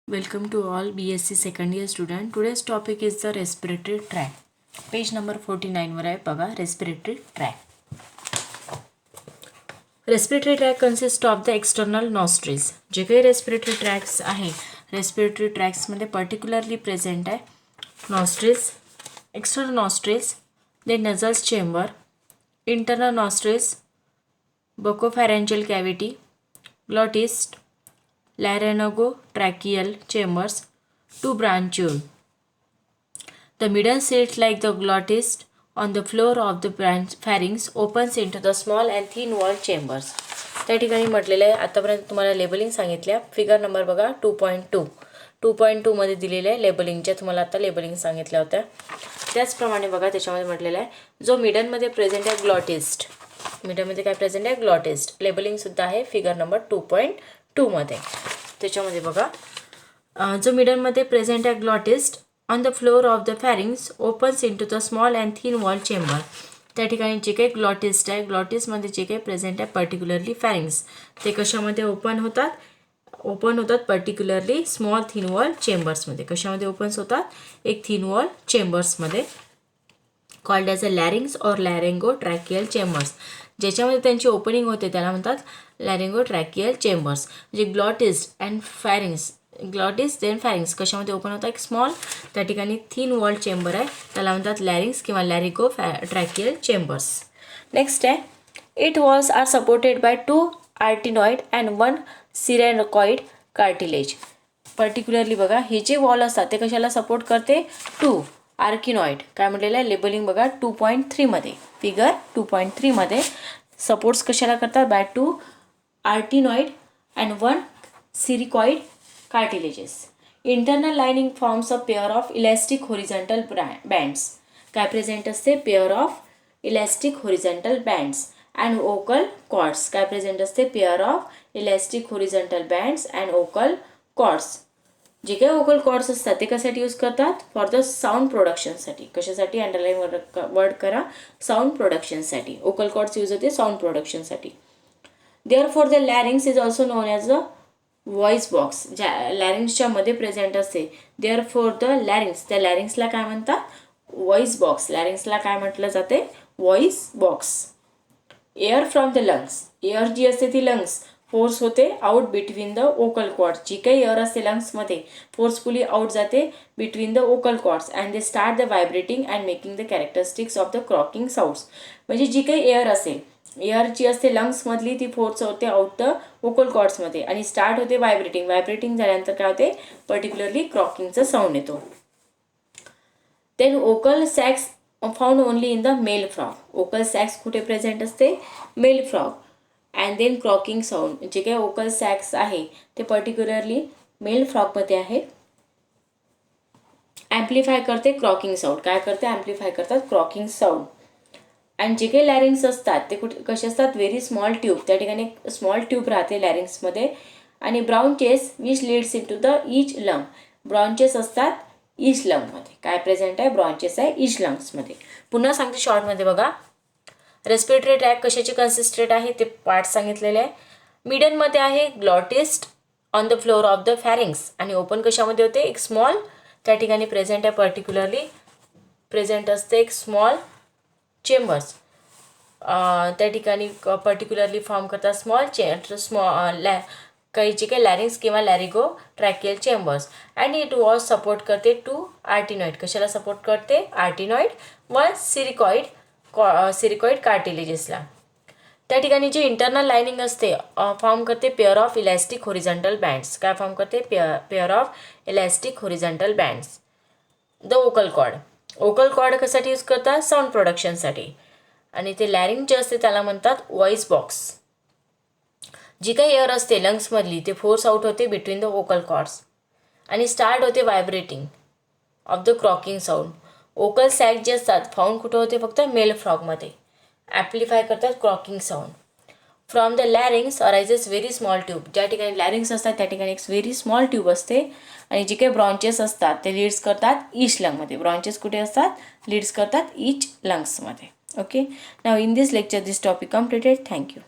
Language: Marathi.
Welcome to all BSc second year student. Today's topic is the respiratory tract. Page number 49 वर आहे बघा respiratory tract. Respiratory tract consists of the external nostrils. जे काही respiratory tracts आहे respiratory tracts मध्ये particularly present आहे nostrils, external nostrils, then nasal chamber, internal nostrils, buccopharyngeal cavity, glottis, laryngotracheal chambers, two bronchioles. The middle sits like the glottis on the floor of the pharynx opens into the small and thin walled chambers. त्या ठिकाणी म्हटलेलं आहे आतापर्यंत तुम्हाला लेबलिंग सांगितल्या. फिगर नंबर बघा 2.2 मध्ये दिलेले आहे लेबलिंगच्या तुम्हाला आता लेबलिंग सांगितल्या होत्या. त्याचप्रमाणे बघा त्याच्यामध्ये म्हटलेलं आहे जो मिडलमध्ये प्रेझेंट आहे ग्लॉटिस्ट. मिडलमध्ये काय प्रेझेंट आहे ग्लॉटिस्ट. लेबलिंग सुद्धा आहे फिगर नंबर 2.2 मध्ये. त्याच्यामध्ये बघा जो मिडलमध्ये प्रेझेंट आहे glottis on the floor of the pharynx opens into the small and thin wall chamber. त्या ठिकाणी जे काही ग्लॉटिस्ट आहे ग्लॉटिसमध्ये जे काही प्रेझेंट आहे पर्टिक्युलरली फॅरिंग्स ते कशामध्ये ओपन होतात पर्टिक्युलरली स्मॉल थिन वॉल चेंबर्समध्ये. कशामध्ये ओपन्स होतात एक थिन वॉल चेंबर्समध्ये कॉल्ड ॲज अ लॅरिंग्स और लॅरिंगोट्रॅकियल चेंबर्स. ज्याच्यामध्ये त्यांची ओपनिंग होते त्याला म्हणतात लॅरिंगोट्रॅकियल चेंबर्स. म्हणजे glottis and pharynx glottis then pharynx कशामध्ये ओपन होतात एक स्मॉल त्या ठिकाणी थिन वॉल चेंबर आहे त्याला म्हणतात लॅरिंग्स किंवा लॅरिंगोट्रॅकियल चेंबर्स. नेक्स्ट आहे it walls are supported by 2 arytenoid and 1 cricoid cartilage. Particularly बघा हे जे वॉल असतात ते कशाला सपोर्ट करते 2 आर्किनॉइड. काय म्हटलेलं आहे लेबलिंग बघा 2.3 मध्ये फिगर 2.3 मध्ये सपोर्ट्स कशाला करतात by 2 arytenoid and 1 cricoid cartilages. Internal lining forms a pair of elastic horizontal bands. काय प्रेझेंट असते pair of elastic horizontal bands and vocal cords. काय प्रेझेंट असते pair of elastic horizontal bands and vocal cords. जे काही ओकल कॉर्ड्स असतात ते कशासाठी यूज करतात फॉर द साऊंड प्रोडक्शनसाठी. कशासाठी अंडरलाईन वर्ड करा साऊंड प्रोडक्शनसाठी. ओकल कॉर्ड्स यूज होते साऊंड प्रोडक्शनसाठी. Therefore the larynx is also known as a voice box. ज्या लॅरिंग्सच्या मध्ये प्रेझेंट असते देअरफॉर द लॅरिंग्स त्या लॅरिंग्सला काय म्हणतात व्हॉइस बॉक्स. लॅरिंग्सला काय म्हटलं जाते voice box. Air from the lungs. Air जी असते ती लंग्स फोर्स होते out between the vocal cords. जी काही एअर असते लंग्समध्ये फोर्सफुली आउट जाते between the vocal cords and they start the vibrating and making the characteristics of the croaking sounds. म्हणजे जी काही एअर असेल एअर जी असते लंग्समधली ती फोर्स होते आउट द ओकल कॉर्ड्समध्ये आणि स्टार्ट होते व्हायब्रेटिंग झाल्यानंतर काय होते पर्टिक्युलरली क्रॉकिंगचा साऊंड येतो. Then vocal sacs found only in the male frog. Vocal sacs कुठे प्रेझेंट असते male frog. And then croaking sound जे काही ओकल सॅक्स आहे ते पर्टिक्युलरली मेल फ्रॉगमध्ये आहे. ॲम्प्लिफाय करते क्रॉकिंग साऊंड. काय करते ॲम्प्लिफाय करतात क्रॉकिंग साऊंड. अँड जे काही लॅरिंग्स असतात ते कसे असतात व्हेरी स्मॉल ट्यूब. त्या ठिकाणी स्मॉल ट्यूब राहते लॅरिंग्समध्ये आणि bronchi which leads in to the each lung. Bronchi असतात ईच लंगमध्ये. काय प्रेझेंट आहे ब्राउंचेस आहे ईच लंग्समध्ये. पुन्हा सांगते शॉर्टमध्ये बघा रेस्पिरेटरी ट्रॅक कशाचे कन्सिस्टेड आहे ते पार्ट सांगितलेले आहे. मिडलमध्ये आहे glottis on the floor of the pharynx आणि ओपन कशामध्ये होते एक स्मॉल त्या ठिकाणी प्रेझेंट आहे पर्टिक्युलरली प्रेझेंट असते एक स्मॉल चेंबर्स. त्या ठिकाणी पर्टिक्युलरली फॉर्म करतात स्मॉल काही जे काही लॅरिंग्स किंवा laryngotracheal chambers. And it was support करते 2 आर्टिनॉइड. कशाला सपोर्ट करते आर्टिनॉइड 1 सिरिकॉइड कार्टिलेजेसला. त्या ठिकाणी जे इंटरनल लाइनिंग असते फॉर्म करते pair of elastic horizontal bands. काय फॉर्म करते pair of elastic horizontal bands. The vocal cord. Vocal cord कशासाठी यूज करतात साऊंड प्रोडक्शनसाठी. आणि ते लॅरिंग जे असते त्याला म्हणतात व्हॉइस बॉक्स. जी काही एअर असते लंग्समधली ते फोर्स आउट होते बिटवीन द ओकल कॉर्ड्स आणि स्टार्ट होते vibrating of the croaking sound. Vocal sac जे असतात फाउंड कुठं होते फक्त मेल फ्रॉगमध्ये. ॲम्प्लिफाय करतात croaking sound. From the larynx arises very small tube. ज्या ठिकाणी लॅरिंग्स असतात त्या ठिकाणी एक व्हेरी स्मॉल ट्यूब असते आणि जे काही ब्रॉन्चेस असतात ते लीड्स करतात ईच लंगमध्ये. ब्रॉन्चेस कुठे असतात लीड्स करतात ईच लंग्समध्ये. Okay now in this lecture this topic completed. Thank you.